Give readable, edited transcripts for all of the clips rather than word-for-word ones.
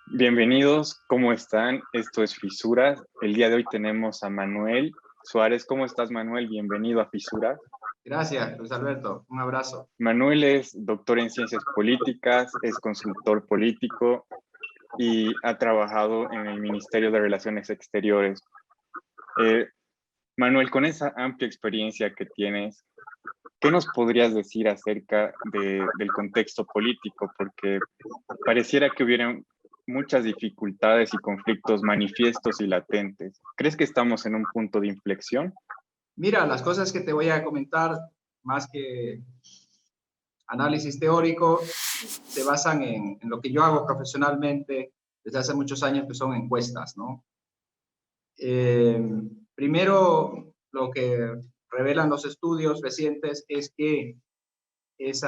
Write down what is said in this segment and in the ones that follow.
Bienvenidos, ¿cómo están? Esto es Fisuras. El día de hoy tenemos a Manuel Suárez. ¿Cómo estás, Manuel? Bienvenido a Fisuras. Gracias, Luis Alberto. Un abrazo. Manuel es doctor en ciencias políticas, es consultor político y ha trabajado en el Ministerio de Relaciones Exteriores. Manuel, con esa amplia experiencia que tienes, ¿qué nos podrías decir acerca del contexto político? Porque pareciera que hubieran muchas dificultades y conflictos manifiestos y latentes. ¿Crees que estamos en un punto de inflexión? Mira, las cosas que te voy a comentar, más que análisis teórico, se basan en lo que yo hago profesionalmente desde hace muchos años, que son encuestas, ¿no? Primero, lo que revelan los estudios recientes es que ese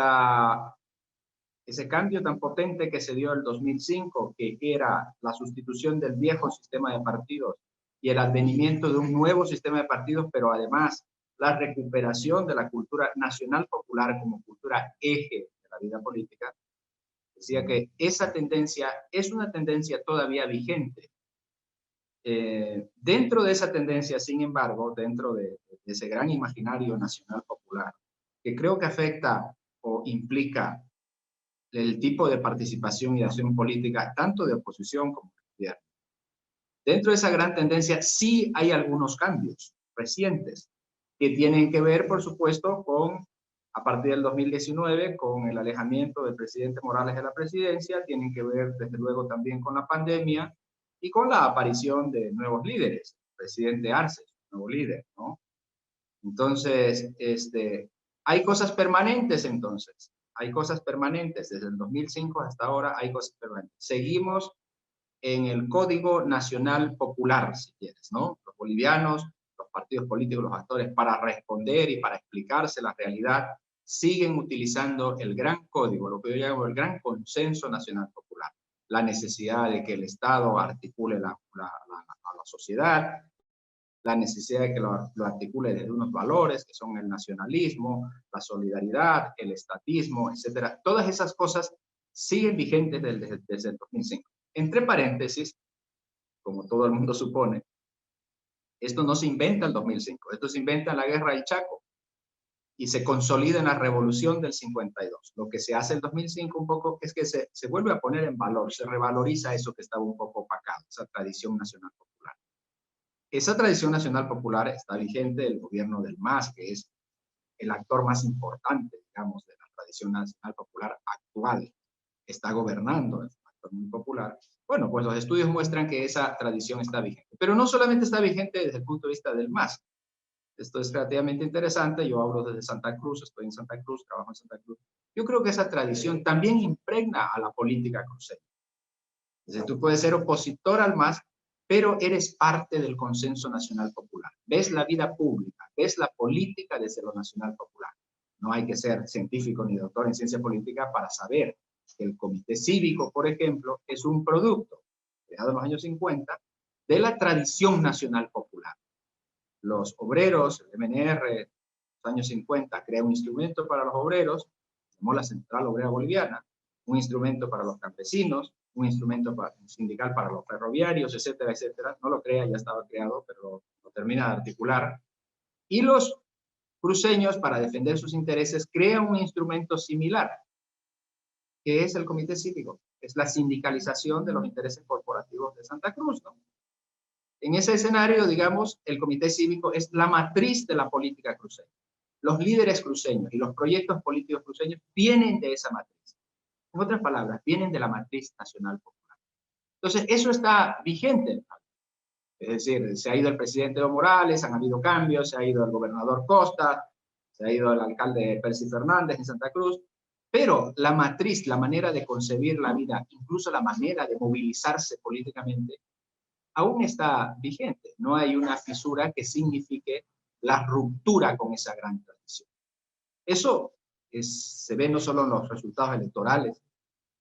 cambio tan potente que se dio en el 2005, que era la sustitución del viejo sistema de partidos y el advenimiento de un nuevo sistema de partidos, pero además la recuperación de la cultura nacional popular como cultura eje de la vida política, decía que esa tendencia es una tendencia todavía vigente. Dentro de esa tendencia, sin embargo, dentro de ese gran imaginario nacional popular, que creo que afecta o implica el tipo de participación y de acción política, tanto de oposición como de gobierno. Dentro de esa gran tendencia sí hay algunos cambios recientes que tienen que ver, por supuesto, con, a partir del 2019, con el alejamiento del presidente Morales de la presidencia, tienen que ver, desde luego, también con la pandemia y con la aparición de nuevos líderes. El presidente Arce, nuevo líder, ¿no? Entonces, hay cosas permanentes entonces. Hay cosas permanentes. Desde el 2005 hasta ahora hay cosas permanentes. Seguimos en el Código Nacional Popular, si quieres, ¿no? Los bolivianos, los partidos políticos, los actores, para responder y para explicarse la realidad, siguen utilizando el gran código, lo que yo llamo el gran consenso nacional popular. La necesidad de que el Estado articule a la sociedad, la necesidad de que lo articule desde unos valores que son el nacionalismo, la solidaridad, el estatismo, etcétera. Todas esas cosas siguen vigentes desde el 2005. Entre paréntesis, como todo el mundo supone, esto no se inventa en el 2005, esto se inventa en la Guerra del Chaco y se consolida en la Revolución del 52. Lo que se hace en el 2005 un poco es que se vuelve a poner en valor, se revaloriza eso que estaba un poco opacado, esa tradición nacional popular. Esa tradición nacional popular está vigente. El gobierno del MAS, que es el actor más importante, digamos, de la tradición nacional popular actual, está gobernando, es un actor muy popular. Bueno, pues los estudios muestran que esa tradición está vigente. Pero no solamente está vigente desde el punto de vista del MAS. Esto es relativamente interesante. Yo hablo desde Santa Cruz, estoy en Santa Cruz, trabajo en Santa Cruz. Yo creo que esa tradición también impregna a la política cruceña. Entonces, tú puedes ser opositor al MAS, pero eres parte del consenso nacional popular. Ves la vida pública, ves la política desde lo nacional popular. No hay que ser científico ni doctor en ciencia política para saber que el Comité Cívico, por ejemplo, es un producto creado en los años 50 de la tradición nacional popular. Los obreros, el MNR, en los años 50, crea un instrumento para los obreros, llamó la Central Obrera Boliviana, un instrumento para los campesinos, un instrumento sindical para los ferroviarios, etcétera, etcétera. No lo crea, ya estaba creado, pero lo termina de articular. Y los cruceños, para defender sus intereses, crean un instrumento similar, que es el Comité Cívico. Es la sindicalización de los intereses corporativos de Santa Cruz, ¿no? En ese escenario, digamos, el Comité Cívico es la matriz de la política cruceña. Los líderes cruceños y los proyectos políticos cruceños vienen de esa matriz. En otras palabras, vienen de la matriz nacional popular. Entonces, eso está vigente. Es decir, se ha ido el presidente Evo Morales, han habido cambios, se ha ido el gobernador Costa, se ha ido el alcalde Percy Fernández en Santa Cruz, pero la matriz, la manera de concebir la vida, incluso la manera de movilizarse políticamente, aún está vigente. No hay una fisura que signifique la ruptura con esa gran tradición. Eso se ve no solo en los resultados electorales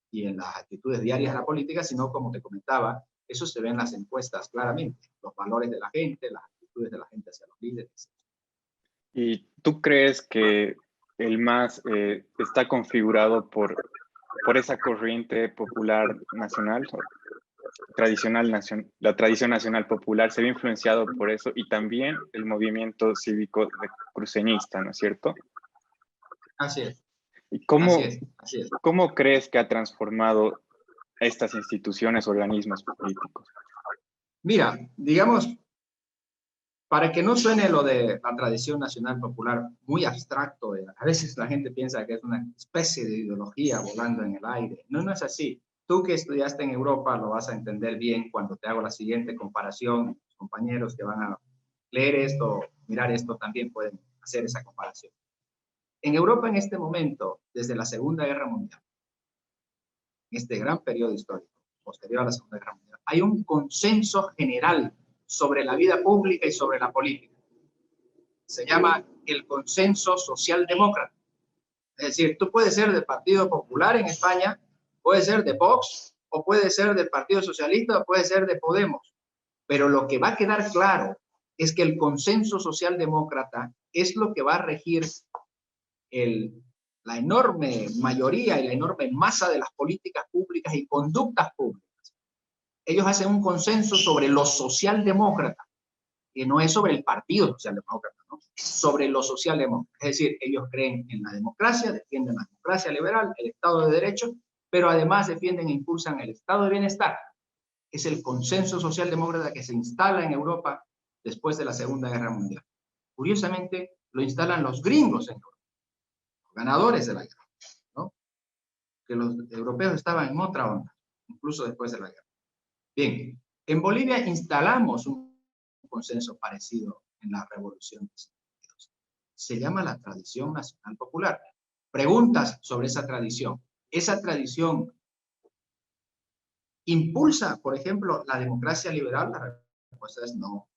y en las actitudes diarias de la política, sino, como te comentaba, eso se ve en las encuestas claramente, los valores de la gente, las actitudes de la gente hacia los líderes. ¿Y tú crees que el MAS está configurado por esa corriente popular nacional, la tradición nacional popular se ve influenciado por eso y también el movimiento cívico cruceñista, ¿no es cierto? Así es, ¿Y así es, así es. cómo crees que ha transformado estas instituciones, organismos políticos? Mira, digamos, para que no suene lo de la tradición nacional popular muy abstracto, a veces la gente piensa que es una especie de ideología volando en el aire. No, no es así. Tú que estudiaste en Europa lo vas a entender bien cuando te hago la siguiente comparación. Los compañeros que van a leer esto, mirar esto, también pueden hacer esa comparación. En Europa en este momento, desde la Segunda Guerra Mundial, en este gran periodo histórico, posterior a la Segunda Guerra Mundial, hay un consenso general sobre la vida pública y sobre la política. Se llama el consenso socialdemócrata. Es decir, tú puedes ser del Partido Popular en España, puedes ser de Vox, o puedes ser del Partido Socialista, o puedes ser de Podemos. Pero lo que va a quedar claro es que el consenso socialdemócrata es lo que va a regir la enorme mayoría y la enorme masa de las políticas públicas y conductas públicas. Ellos hacen un consenso sobre lo socialdemócrata, que no es sobre el Partido Socialdemócrata, ¿no? Sobre lo socialdemócrata. Es decir, ellos creen en la democracia, defienden la democracia liberal, el Estado de Derecho, pero además defienden e impulsan el Estado de bienestar. Es el consenso socialdemócrata que se instala en Europa después de la Segunda Guerra Mundial. Curiosamente, lo instalan los gringos en Europa, los ganadores de la guerra, ¿no? Que los europeos estaban en otra onda, incluso después de la guerra. Bien, en Bolivia instalamos un consenso parecido en la revolución de 72. Se llama la tradición nacional popular. Preguntas sobre esa tradición. ¿Esa tradición impulsa, por ejemplo, la democracia liberal? La respuesta es no.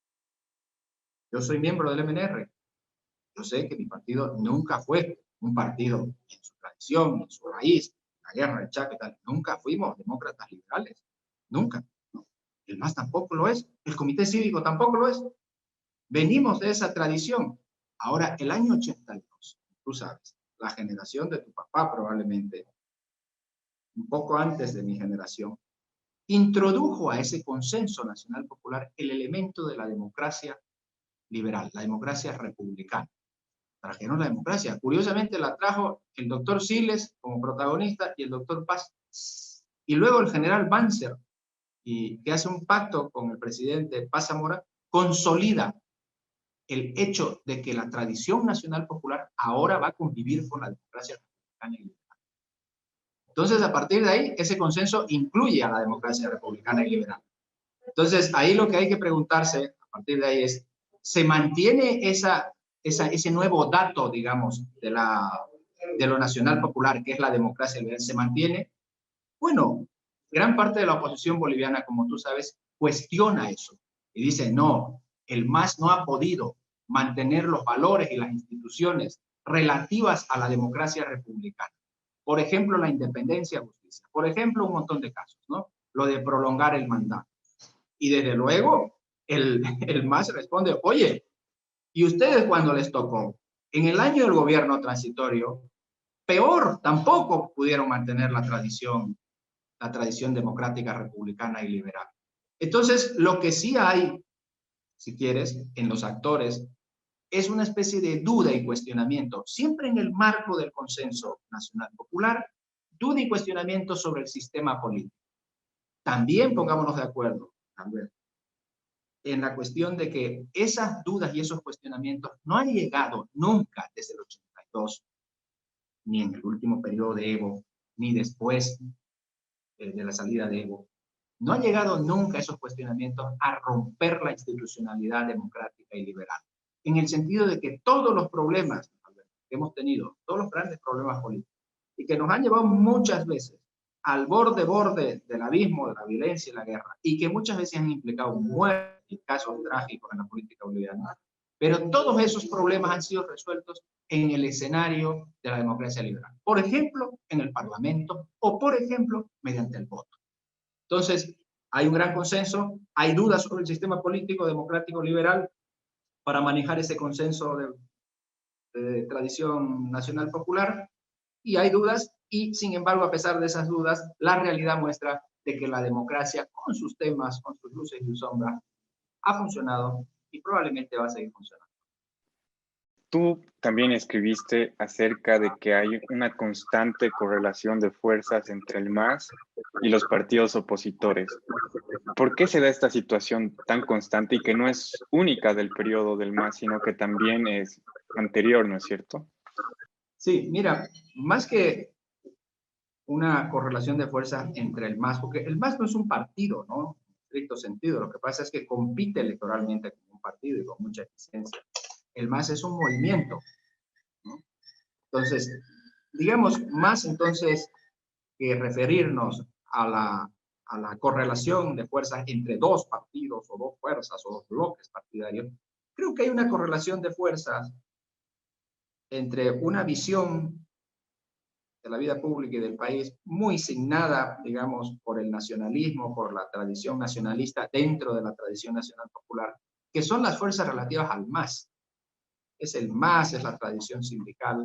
Yo soy miembro del MNR. Yo sé que mi partido nunca fue un partido en su tradición, en su raíz, la guerra, el Chaco y tal. Nunca fuimos demócratas liberales. Nunca. No. El MAS tampoco lo es. El Comité Cívico tampoco lo es. Venimos de esa tradición. Ahora, el año 82, tú sabes, la generación de tu papá probablemente, un poco antes de mi generación, introdujo a ese consenso nacional popular el elemento de la democracia liberal, la democracia republicana. Trajeron la democracia. Curiosamente la trajo el doctor Siles como protagonista y el doctor Paz. Y luego el general Banzer, que hace un pacto con el presidente Paz Zamora, consolida el hecho de que la tradición nacional popular ahora va a convivir con la democracia republicana y liberal. Entonces, a partir de ahí, ese consenso incluye a la democracia republicana y liberal. Entonces, ahí lo que hay que preguntarse a partir de ahí es, ¿se mantiene ese nuevo dato, digamos, de lo nacional popular, que es la democracia liberal? ¿Se mantiene? Bueno, gran parte de la oposición boliviana, como tú sabes, cuestiona eso y dice, no, el MAS no ha podido mantener los valores y las instituciones relativas a la democracia republicana. Por ejemplo, la independencia y justicia. Por ejemplo, un montón de casos, ¿no? Lo de prolongar el mandato. Y desde luego, el MAS responde, oye, ¿y ustedes cuando les tocó? En el año del gobierno transitorio, peor, tampoco pudieron mantener la tradición democrática, republicana y liberal. Entonces, lo que sí hay, si quieres, en los actores, es una especie de duda y cuestionamiento, siempre en el marco del consenso nacional popular, duda y cuestionamiento sobre el sistema político. También pongámonos de acuerdo, Albert, en la cuestión de que esas dudas y esos cuestionamientos no han llegado nunca desde el 82, ni en el último periodo de Evo, ni después de la salida de Evo. No ha llegado nunca esos cuestionamientos a romper la institucionalidad democrática y liberal, en el sentido de que todos los problemas que hemos tenido, todos los grandes problemas políticos, y que nos han llevado muchas veces al borde del abismo de la violencia y la guerra, y que muchas veces han implicado muertes y casos trágicos en la política boliviana, pero todos esos problemas han sido resueltos en el escenario de la democracia liberal. Por ejemplo, en el Parlamento, o por ejemplo, mediante el voto. Entonces, hay un gran consenso, hay dudas sobre el sistema político democrático liberal. Para manejar ese consenso de tradición nacional popular, y hay dudas, y sin embargo, a pesar de esas dudas, la realidad muestra de que la democracia, con sus temas, con sus luces y sus sombras, ha funcionado y probablemente va a seguir funcionando. Tú también escribiste acerca de que hay una constante correlación de fuerzas entre el MAS y los partidos opositores. ¿Por qué se da esta situación tan constante y que no es única del periodo del MAS, sino que también es anterior, ¿no es cierto? Sí, mira, más que una correlación de fuerzas entre el MAS, porque el MAS no es un partido, ¿no? En estricto sentido, lo que pasa es que compite electoralmente como un partido y con mucha eficiencia. El MAS es un movimiento, ¿no? Entonces, digamos, más entonces que referirnos a la correlación de fuerzas entre dos partidos o dos fuerzas o dos bloques partidarios, creo que hay una correlación de fuerzas entre una visión de la vida pública y del país muy signada, digamos, por el nacionalismo, por la tradición nacionalista dentro de la tradición nacional popular, que son las fuerzas relativas al MAS. Es el MAS, es la tradición sindical,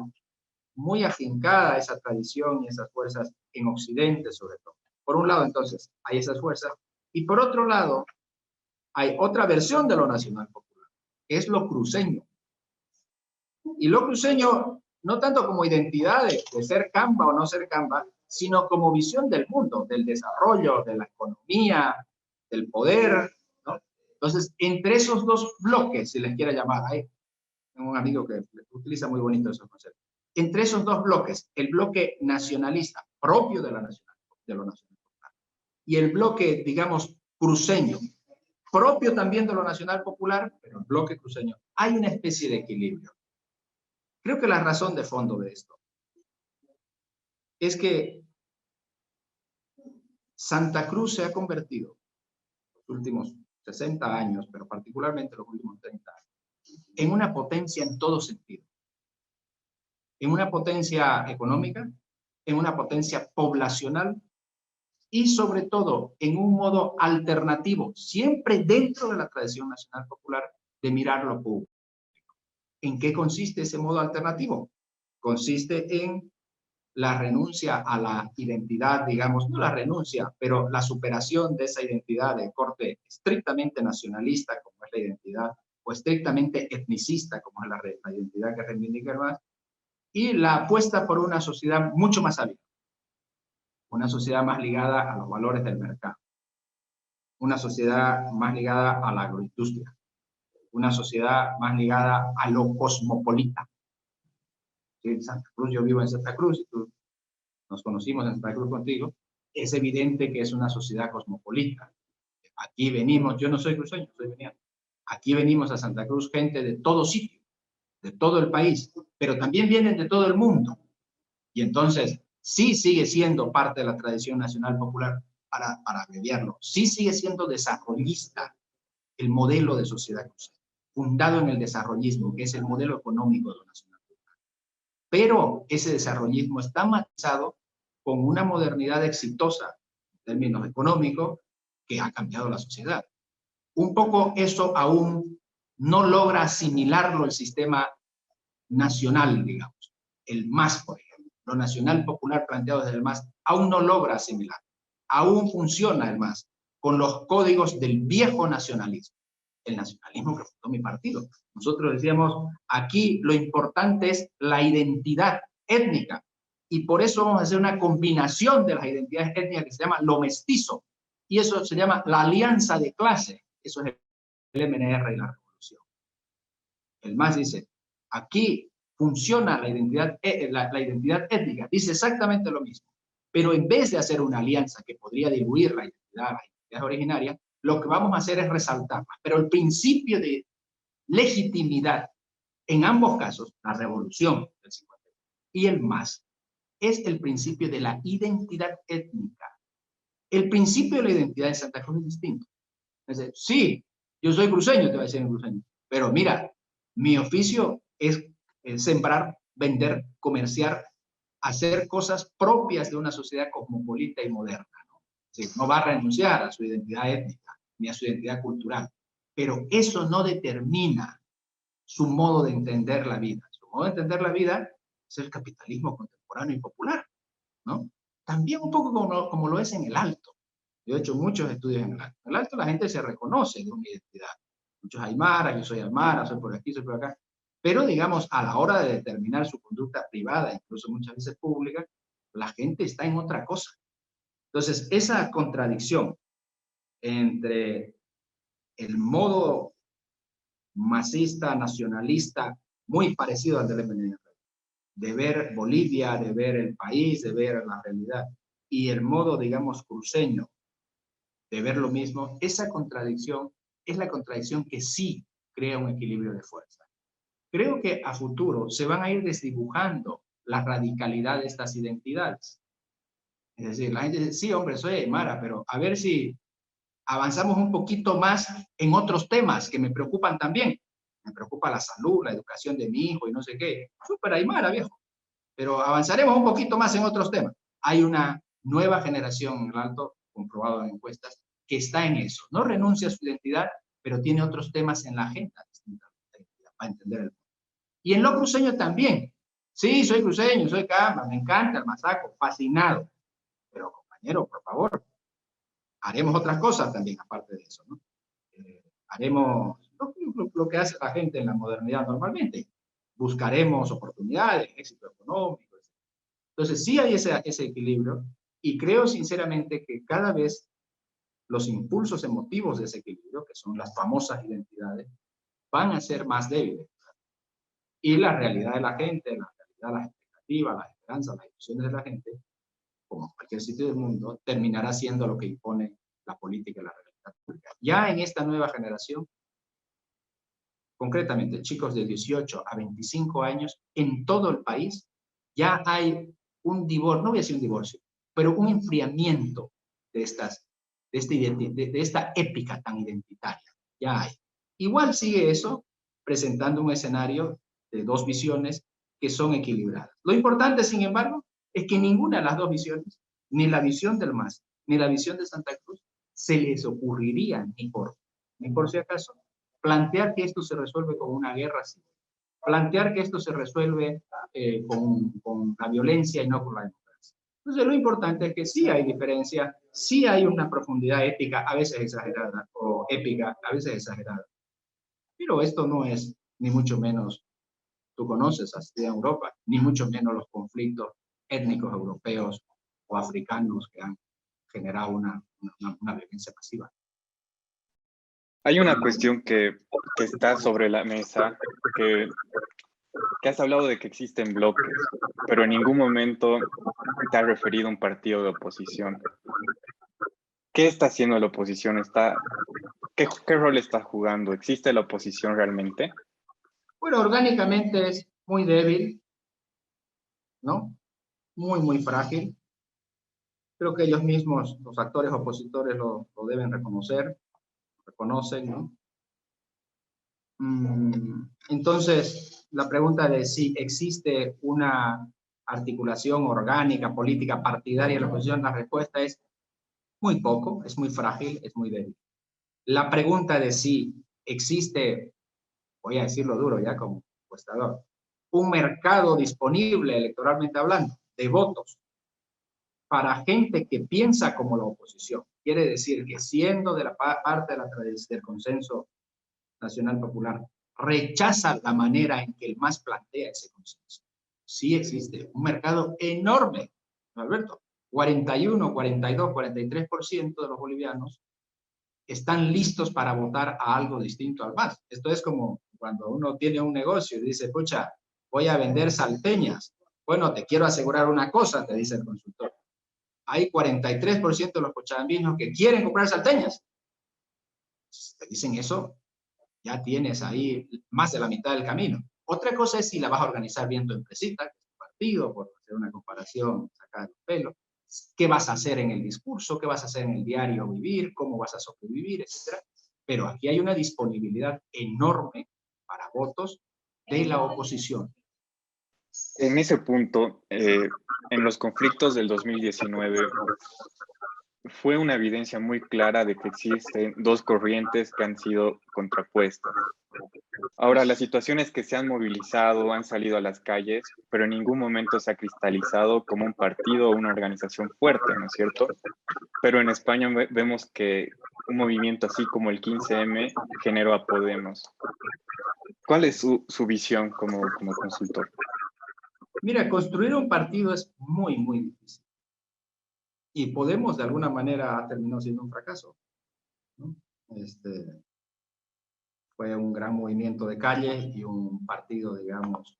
muy afincada esa tradición y esas fuerzas en Occidente sobre todo. Por un lado, entonces, hay esas fuerzas, y por otro lado, hay otra versión de lo nacional popular, que es lo cruceño. Y lo cruceño, no tanto como identidad de ser Camba o no ser Camba, sino como visión del mundo, del desarrollo, de la economía, del poder, ¿no? Entonces, entre esos dos bloques, si les quiera llamar, hay un amigo que utiliza muy bonito esos conceptos. Entre esos dos bloques, el bloque nacionalista, propio de, de lo nacional, y el bloque, digamos, cruceño, propio también de lo nacional popular, pero el bloque cruceño, hay una especie de equilibrio. Creo que la razón de fondo de esto es que Santa Cruz se ha convertido, los últimos 60 años, pero particularmente los últimos 30 años, en una potencia en todo sentido. En una potencia económica, en una potencia poblacional y sobre todo en un modo alternativo, siempre dentro de la tradición nacional popular, de mirar lo público. ¿En qué consiste ese modo alternativo? Consiste en la renuncia a la identidad, digamos, no la renuncia, pero la superación de esa identidad de corte estrictamente nacionalista, como es la identidad, o estrictamente etnicista, como es la identidad que reivindica el MAS, y la apuesta por una sociedad mucho más abierta, una sociedad más ligada a los valores del mercado, una sociedad más ligada a la agroindustria, una sociedad más ligada a lo cosmopolita. ¿Sí? En Santa Cruz, yo vivo en Santa Cruz y tú nos conocimos en Santa Cruz contigo, es evidente que es una sociedad cosmopolita. Aquí venimos, yo no soy cruceño, soy veniano. Aquí venimos a Santa Cruz gente de todo sitio, de todo el país, pero también vienen de todo el mundo. Y entonces, sí sigue siendo parte de la tradición nacional popular, para abreviarlo, sí sigue siendo desarrollista el modelo de sociedad cruceña, fundado en el desarrollismo, que es el modelo económico de la nacional popular. Pero ese desarrollismo está matizado con una modernidad exitosa en términos económicos que ha cambiado la sociedad. Un poco eso aún no logra asimilarlo el sistema nacional, digamos, el MAS, por ejemplo. Lo nacional popular planteado desde el MAS aún no logra asimilar. Aún funciona el MAS con los códigos del viejo nacionalismo, el nacionalismo que fundó mi partido. Nosotros decíamos, aquí lo importante es la identidad étnica, y por eso vamos a hacer una combinación de las identidades étnicas que se llama lo mestizo, y eso se llama la alianza de clase. Eso es el MNR y la revolución. El MAS dice, aquí funciona la identidad étnica, dice exactamente lo mismo, pero en vez de hacer una alianza que podría diluir las identidades originarias, lo que vamos a hacer es resaltarlas. Pero el principio de legitimidad, en ambos casos, la revolución del 50 y el MAS, es el principio de la identidad étnica. El principio de la identidad de Santa Cruz es distinto. Es decir, sí, yo soy cruceño, te voy a decir en cruceño, pero mira, mi oficio es sembrar, vender, comerciar, hacer cosas propias de una sociedad cosmopolita y moderna, ¿no? Es decir, no va a renunciar a su identidad étnica ni a su identidad cultural, pero eso no determina su modo de entender la vida, su nuestro modo de entender la vida es el capitalismo contemporáneo y popular, ¿no? También un poco como lo es en el Alto. Yo he hecho muchos estudios en el Alto. En el Alto la gente se reconoce de una identidad. Muchos aymaras, yo soy aymara, soy por aquí, soy por acá. Pero, digamos, a la hora de determinar su conducta privada, incluso muchas veces pública, la gente está en otra cosa. Entonces, esa contradicción entre el modo masista, nacionalista, muy parecido al del MNR, de ver Bolivia, de ver el país, de ver la realidad, y el modo, digamos, cruceño, de ver lo mismo, esa contradicción es la contradicción que sí crea un equilibrio de fuerza. Creo que a futuro se van a ir desdibujando la radicalidad de estas identidades. Es decir, la gente dice, sí, hombre, soy aymara, pero a ver si avanzamos un poquito más en otros temas que me preocupan también. Me preocupa la salud, la educación de mi hijo y no sé qué. Súper aymara, viejo. Pero avanzaremos un poquito más en otros temas. Hay una nueva generación en el Alto, comprobado en encuestas, que está en eso. No renuncia a su identidad, pero tiene otros temas en la agenda para entender el mundo. Y en lo cruceño también. Sí, soy cruceño, soy camba, me encanta el masaco, fascinado. Pero compañero, por favor, haremos otras cosas también aparte de eso, ¿no? Haremos lo que hace la gente en la modernidad normalmente. Buscaremos oportunidades, éxito económico. Entonces sí hay ese equilibrio y creo sinceramente que cada vez los impulsos emotivos de ese equilibrio, que son las famosas identidades, van a ser más débiles. Y la realidad de la gente, la realidad, las expectativas, las esperanzas, las ilusiones de la gente, como en cualquier sitio del mundo, terminará siendo lo que impone la política y la realidad pública. Ya en esta nueva generación, concretamente chicos de 18 a 25 años, en todo el país, ya hay un divorcio, no voy a decir un divorcio, pero un enfriamiento de esta épica tan identitaria. Ya hay. Igual sigue eso, presentando un escenario de dos visiones que son equilibradas. Lo importante, sin embargo, es que ninguna de las dos visiones, ni la visión del MAS, ni la visión de Santa Cruz, se les ocurriría, ni por si acaso, plantear que esto se resuelve con una guerra civil, plantear que esto se resuelve con la violencia y no con la democracia. Entonces, lo importante es que sí hay diferencia, sí hay una profundidad ética, a veces exagerada, o épica, a veces exagerada. Pero esto no es, ni mucho menos, tú conoces así en Europa, ni mucho menos los conflictos étnicos europeos o africanos que han generado una violencia masiva. Hay una cuestión que está sobre la mesa, que has hablado de que existen bloques, pero en ningún momento te has referido a un partido de oposición. ¿Qué está haciendo la oposición? ¿Qué rol está jugando? ¿Existe la oposición realmente? Bueno, orgánicamente es muy débil, ¿no? Muy frágil. Creo que ellos mismos, los actores opositores, lo deben reconocer, reconocen, ¿no? Entonces, la pregunta de si existe una articulación orgánica, política, partidaria en la oposición, la respuesta es muy poco, es muy frágil, es muy débil. La pregunta de si existe, voy a decirlo duro ya como encuestador, un mercado disponible electoralmente hablando de votos para gente que piensa como la oposición. Quiere decir que siendo de la parte de del consenso nacional popular, rechaza la manera en que el MAS plantea ese consenso. Sí existe un mercado enorme, ¿no, Alberto? 41, 42, 43% de los bolivianos están listos para votar a algo distinto al MAS. Esto es como cuando uno tiene un negocio y dice, pucha, voy a vender salteñas. Bueno, te quiero asegurar una cosa, te dice el consultor. Hay 43% de los cochabambinos que quieren comprar salteñas. Si te dicen eso, ya tienes ahí más de la mitad del camino. Otra cosa es si la vas a organizar bien tu empresita, que es tu partido, por hacer una comparación sacada del pelo. ¿Qué vas a hacer en el discurso? ¿Qué vas a hacer en el diario vivir? ¿Cómo vas a sobrevivir? Etcétera. Pero aquí hay una disponibilidad enorme para votos de la oposición. En ese punto, en los conflictos del 2019, fue una evidencia muy clara de que existen dos corrientes que han sido contrapuestas. Ahora, la situación es que se han movilizado, han salido a las calles, pero en ningún momento se ha cristalizado como un partido o una organización fuerte, ¿no es cierto? Pero en España vemos que un movimiento así como el 15M generó a Podemos. ¿Cuál es su visión como consultor? Mira, construir un partido es muy, muy difícil. Y Podemos, de alguna manera, terminó siendo un fracaso, ¿no? Fue un gran movimiento de calle y un partido, digamos,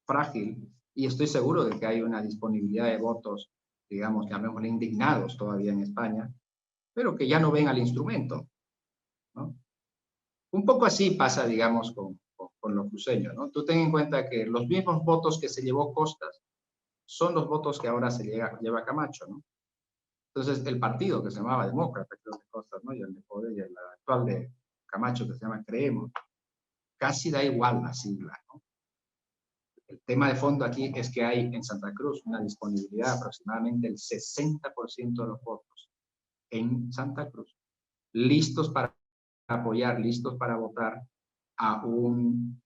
frágil. Y estoy seguro de que hay una disponibilidad de votos, digamos, llamémosle indignados todavía en España, pero que ya no ven al instrumento, ¿no? Un poco así pasa, digamos, con los cruceños, ¿no? Tú ten en cuenta que los mismos votos que se llevó Costas son los votos que ahora lleva Camacho, ¿no? Entonces, el partido que se llamaba Demócrata, creo que Costas, ¿no? Y el de Poder y el actual de Camacho que se llama Creemos, casi da igual la sigla, ¿no? El tema de fondo aquí es que hay en Santa Cruz una disponibilidad de aproximadamente el 60% de los votos en Santa Cruz, listos para apoyar, listos para votar a un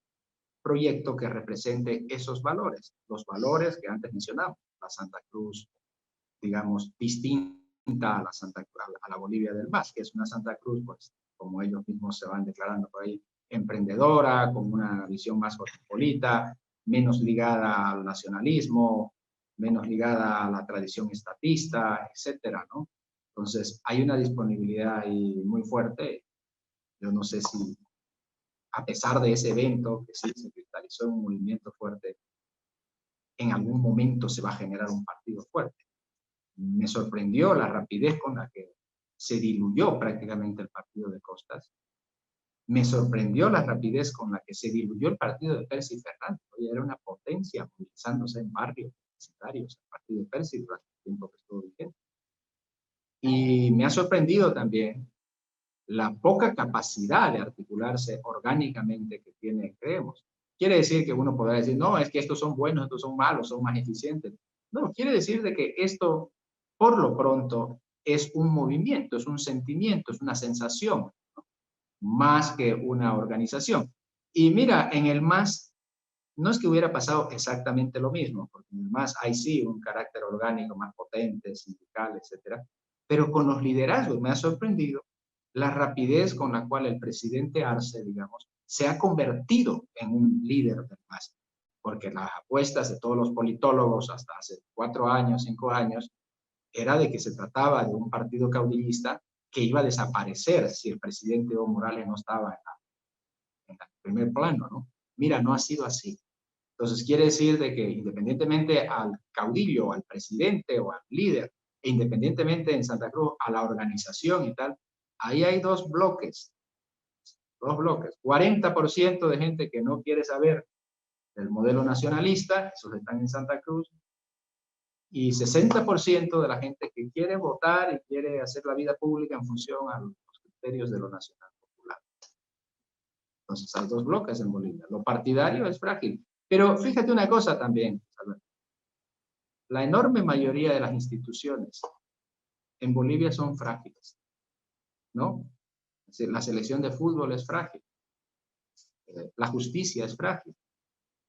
proyecto que represente esos valores, los valores que antes mencionamos, la Santa Cruz, digamos, distinta a la, a la Bolivia del MAS, que es una Santa Cruz, pues, como ellos mismos se van declarando por ahí, emprendedora, con una visión más cosmopolita, menos ligada al nacionalismo, menos ligada a la tradición estatista, etcétera, ¿no? Entonces, hay una disponibilidad ahí muy fuerte. Yo no sé si, a pesar de ese evento, que sí se cristalizó en un movimiento fuerte, en algún momento se va a generar un partido fuerte. Me sorprendió la rapidez con la que se diluyó prácticamente el partido de Costas. Me sorprendió la rapidez con la que se diluyó el partido de Percy Fernández. Oye, era una potencia movilizándose en barrios universitarios, el partido de Percy durante el tiempo que estuvo vigente. Y me ha sorprendido también la poca capacidad de articularse orgánicamente que tiene Creemos. Quiere decir que uno podrá decir, no, es que estos son buenos, estos son malos, son más eficientes. No, quiere decir de que esto, por lo pronto, es un movimiento, es un sentimiento, es una sensación, ¿no? Más que una organización. Y mira, en el MAS, no es que hubiera pasado exactamente lo mismo, porque en el MAS hay sí un carácter orgánico más potente, sindical, etcétera, pero con los liderazgos me ha sorprendido la rapidez con la cual el presidente Arce, digamos, se ha convertido en un líder del MAS, porque las apuestas de todos los politólogos hasta hace 4 años, 5 años, era de que se trataba de un partido caudillista que iba a desaparecer si el presidente Evo Morales no estaba en el primer plano, ¿no? Mira, no ha sido así. Entonces quiere decir de que independientemente al caudillo, al presidente o al líder, e independientemente en Santa Cruz a la organización y tal, ahí hay dos bloques, 40% de gente que no quiere saber del modelo nacionalista, esos están en Santa Cruz, y 60% de la gente que quiere votar y quiere hacer la vida pública en función a los criterios de lo nacional popular. Entonces hay dos bloques en Bolivia. Lo partidario es frágil. Pero fíjate una cosa también, Salvador. La enorme mayoría de las instituciones en Bolivia son frágiles, ¿no? La selección de fútbol es frágil, la justicia es frágil,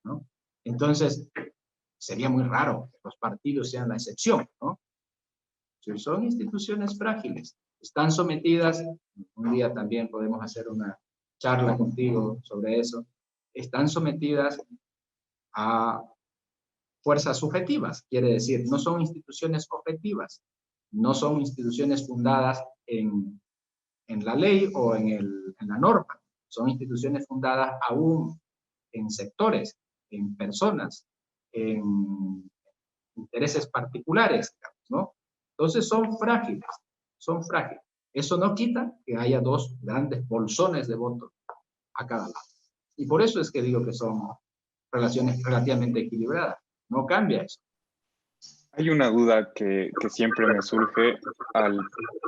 ¿no? Entonces, sería muy raro que los partidos sean la excepción, ¿no? Son instituciones frágiles, están sometidas, un día también podemos hacer una charla contigo sobre eso, están sometidas a fuerzas subjetivas, quiere decir, no son instituciones objetivas, no son instituciones fundadas en la ley o en la norma, son instituciones fundadas aún en sectores, en personas, en intereses particulares, ¿no? Entonces son frágiles, son frágiles. Eso no quita que haya dos grandes bolsones de votos a cada lado. Y por eso es que digo que son relaciones relativamente equilibradas. No cambia eso. Hay una duda que siempre me surge al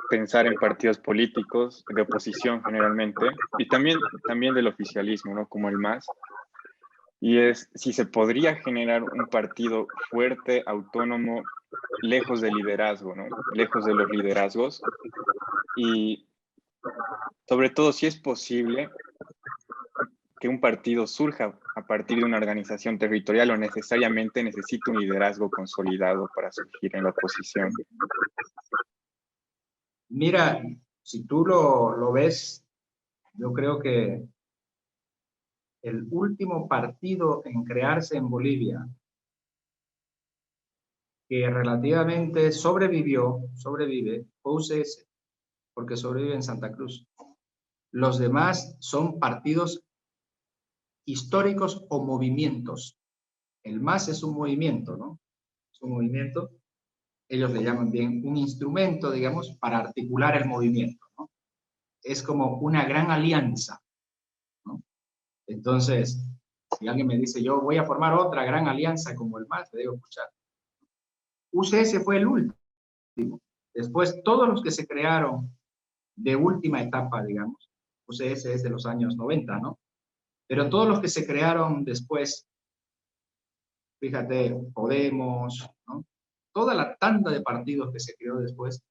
pensar en partidos políticos de oposición generalmente y también del oficialismo, ¿no? Como el MAS, y es si se podría generar un partido fuerte, autónomo, lejos del liderazgo, ¿no? Lejos de los liderazgos y sobre todo si es posible que un partido surja a partir de una organización territorial o necesariamente necesita un liderazgo consolidado para surgir en la oposición? Mira, si tú lo ves, yo creo que el último partido en crearse en Bolivia, que relativamente sobrevive, fue UCS, porque sobrevive en Santa Cruz. Los demás son partidos históricos o movimientos. El MAS es un movimiento, ¿no? Es un movimiento, ellos le llaman bien un instrumento, digamos, para articular el movimiento, ¿no? Es como una gran alianza, ¿no? Entonces, si alguien me dice, yo voy a formar otra gran alianza como el MAS, le digo, escuchar, UCS fue el último. Después, todos los que se crearon de última etapa, digamos, UCS es de los años 90, ¿no? Pero todos los que se crearon después, fíjate, Podemos, ¿no? Toda la tanda de partidos que se creó después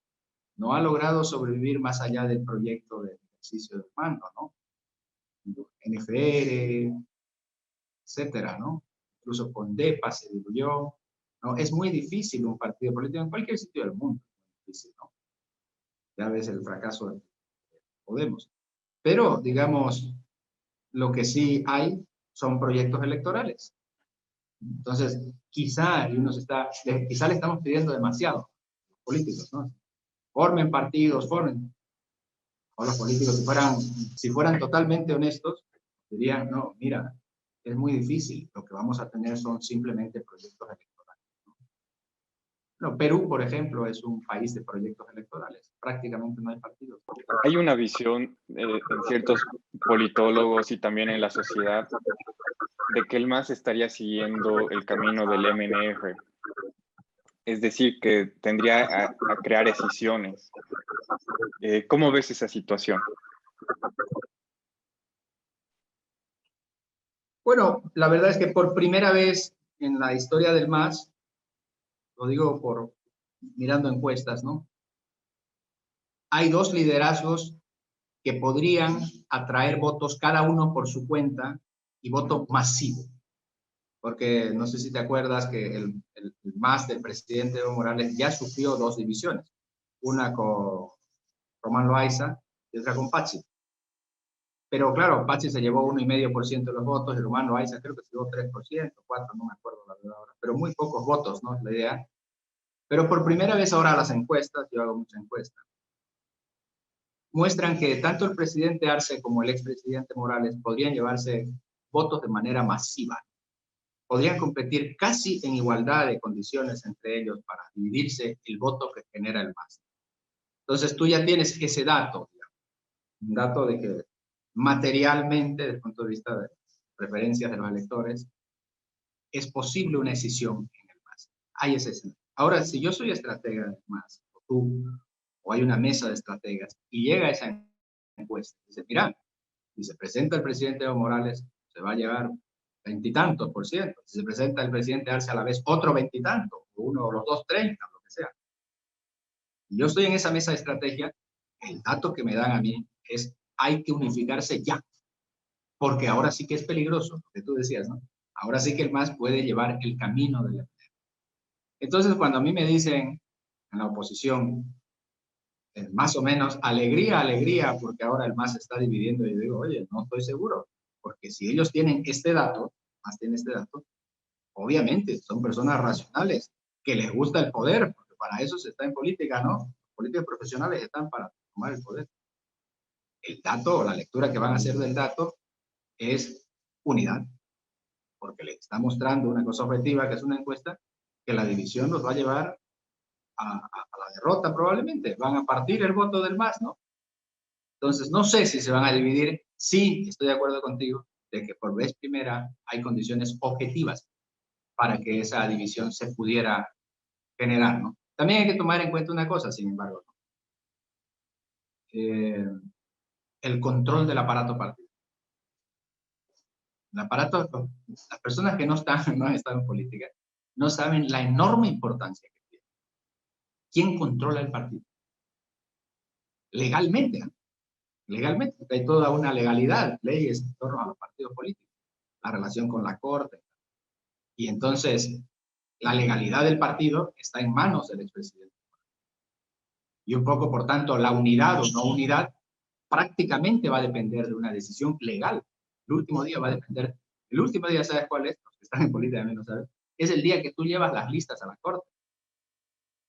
no ha logrado sobrevivir más allá del proyecto de ejercicio del mando, ¿no? NFR, etcétera, ¿no? Incluso con DEPA se diluyó, ¿no? Es muy difícil un partido político en cualquier sitio del mundo, es difícil, ¿no? Ya ves el fracaso de Podemos. Pero, digamos, lo que sí hay son proyectos electorales. Entonces, quizá le estamos pidiendo demasiado a los políticos, ¿no? Formen partidos, formen. O los políticos, si fueran totalmente honestos, dirían, no, mira, es muy difícil, lo que vamos a tener son simplemente proyectos electorales, ¿no? No, Perú, por ejemplo, es un país de proyectos electorales, prácticamente no hay partidos. Hay una visión en ciertos politólogos y también en la sociedad de que el MAS estaría siguiendo el camino del MNR, es decir, que tendría a crear escisiones. ¿Cómo ves esa situación? Bueno, la verdad es que por primera vez en la historia del MAS, lo digo por mirando encuestas, ¿no? Hay dos liderazgos que podrían atraer votos cada uno por su cuenta y voto masivo. Porque no sé si te acuerdas que el MAS del presidente Evo Morales ya sufrió dos divisiones, una con Román Loaiza y otra con Pachi. Pero claro, Pachi se llevó 1,5% de los votos y Román Loaiza creo que se llevó 3%, 4%, no me acuerdo la verdad ahora, pero muy pocos votos, ¿no? Es la idea. Pero por primera vez ahora las encuestas, yo hago mucha encuesta, muestran que tanto el presidente Arce como el expresidente Morales podrían llevarse votos de manera masiva. Podrían competir casi en igualdad de condiciones entre ellos para dividirse el voto que genera el MAS. Entonces tú ya tienes ese dato, digamos, un dato de que materialmente, desde el punto de vista de preferencias de los electores, es posible una decisión en el MAS. Hay ese escenario. Ahora, si yo soy estratega del MAS, o tú, o hay una mesa de estrategas, y llega esa encuesta, dice, mira, si se presenta el presidente Evo Morales, se va a llevar 20 y tantos %. Si se presenta el presidente Arce a la vez, otro 20 y tantos, uno o los dos 30, lo que sea. Y yo estoy en esa mesa de estrategia, el dato que me dan a mí es, hay que unificarse ya, porque ahora sí que es peligroso, lo que tú decías, ¿no? Ahora sí que el MAS puede llevar el camino de la... Entonces, cuando a mí me dicen en la oposición, más o menos, alegría, alegría, porque ahora el MAS se está dividiendo, y yo digo, oye, no estoy seguro, porque si ellos tienen este dato, más tienen este dato, obviamente son personas racionales, que les gusta el poder, porque para eso se está en política, ¿no? Los políticos profesionales están para tomar el poder. El dato, la lectura que van a hacer del dato, es unidad, porque le está mostrando una cosa objetiva, que es una encuesta, que la división los va a llevar a la derrota probablemente, van a partir el voto del MAS, ¿no? Entonces, no sé si se van a dividir. Sí, estoy de acuerdo contigo de que por vez primera hay condiciones objetivas para que esa división se pudiera generar, ¿no? También hay que tomar en cuenta una cosa, sin embargo, ¿no? El control del aparato partidario. El aparato, las personas que no han estado en política, no saben la enorme importancia que tiene. ¿Quién controla el partido? Legalmente, ¿no? legalmente. Hay toda una legalidad, leyes en torno a los partidos políticos, la relación con la Corte. Y entonces, la legalidad del partido está en manos del expresidente. Y un poco, por tanto, la unidad o no unidad prácticamente va a depender de una decisión legal. El último día va a depender. El último día, ¿sabes cuál es? Los que están en política también lo saben. Es el día que tú llevas las listas a la Corte,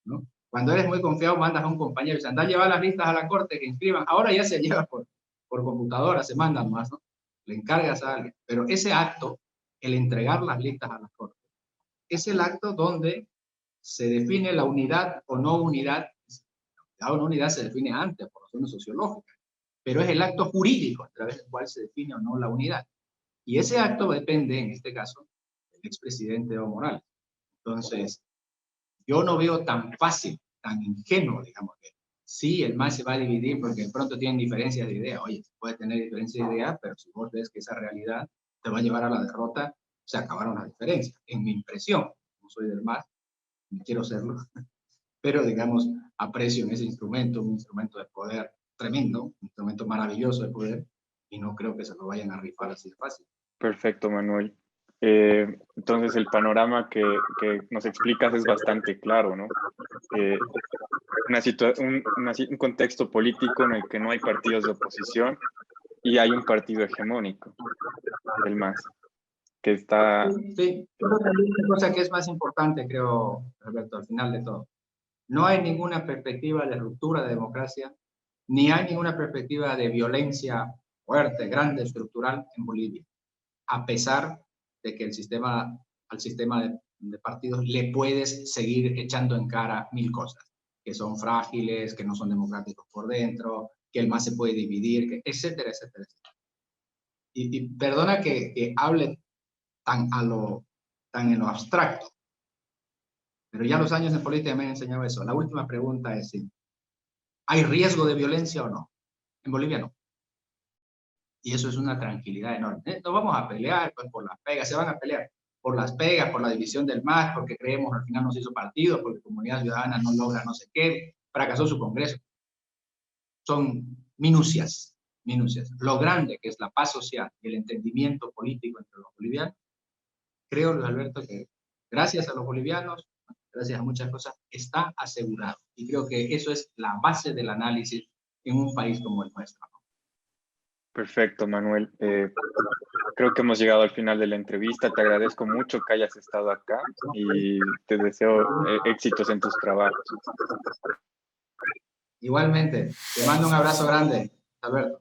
¿no? Cuando eres muy confiado, mandas a un compañero y dices, anda a llevar las listas a la Corte, que inscriban. Ahora ya se lleva por computadora, se mandan más, ¿no? Le encargas a alguien. Pero ese acto, el entregar las listas a la Corte, es el acto donde se define la unidad o no unidad. La unidad se define antes por razones sociológicas, pero es el acto jurídico a través del cual se define o no la unidad. Y ese acto depende, en este caso, del expresidente Evo Morales. Entonces, yo no veo tan fácil, tan ingenuo, digamos, que sí, el MAS se va a dividir porque de pronto tienen diferencias de idea. Oye, puede tener diferencias de idea, pero si vos ves que esa realidad te va a llevar a la derrota, se acabaron las diferencias. En mi impresión, no soy del MAS, ni quiero serlo, pero digamos, aprecio en ese instrumento, un instrumento de poder tremendo, un instrumento maravilloso de poder, y no creo que se lo vayan a rifar así de fácil. Perfecto, Manuel. Entonces el panorama que nos explicas es bastante claro, ¿no? Un contexto político en el que no hay partidos de oposición y hay un partido hegemónico, el MAS, que está... Sí, una cosa que es más importante, creo, Alberto, al final de todo. No hay ninguna perspectiva de ruptura de democracia, ni hay ninguna perspectiva de violencia fuerte, grande, estructural en Bolivia, a pesar de que al sistema de partidos le puedes seguir echando en cara mil cosas, que son frágiles, que no son democráticos por dentro, que el MAS se puede dividir, que, etcétera, etcétera, etcétera. Y perdona que hable tan en lo abstracto, pero ya los años de política me han enseñado eso. La última pregunta es, ¿hay riesgo de violencia o no? En Bolivia no. Y eso es una tranquilidad enorme. No vamos a pelear pues, por las pegas, se van a pelear por las pegas, por la división del MAS, porque creemos al final no se hizo partido, porque Comunidad Ciudadana no logra no sé qué, fracasó su congreso. Son minucias, minucias. Lo grande que es la paz social y el entendimiento político entre los bolivianos, creo, Luis Alberto, que gracias a los bolivianos, gracias a muchas cosas, está asegurado. Y creo que eso es la base del análisis en un país como el nuestro. Perfecto, Manuel. Creo que hemos llegado al final de la entrevista. Te agradezco mucho que hayas estado acá y te deseo éxitos en tus trabajos. Igualmente, te mando un abrazo grande, Alberto.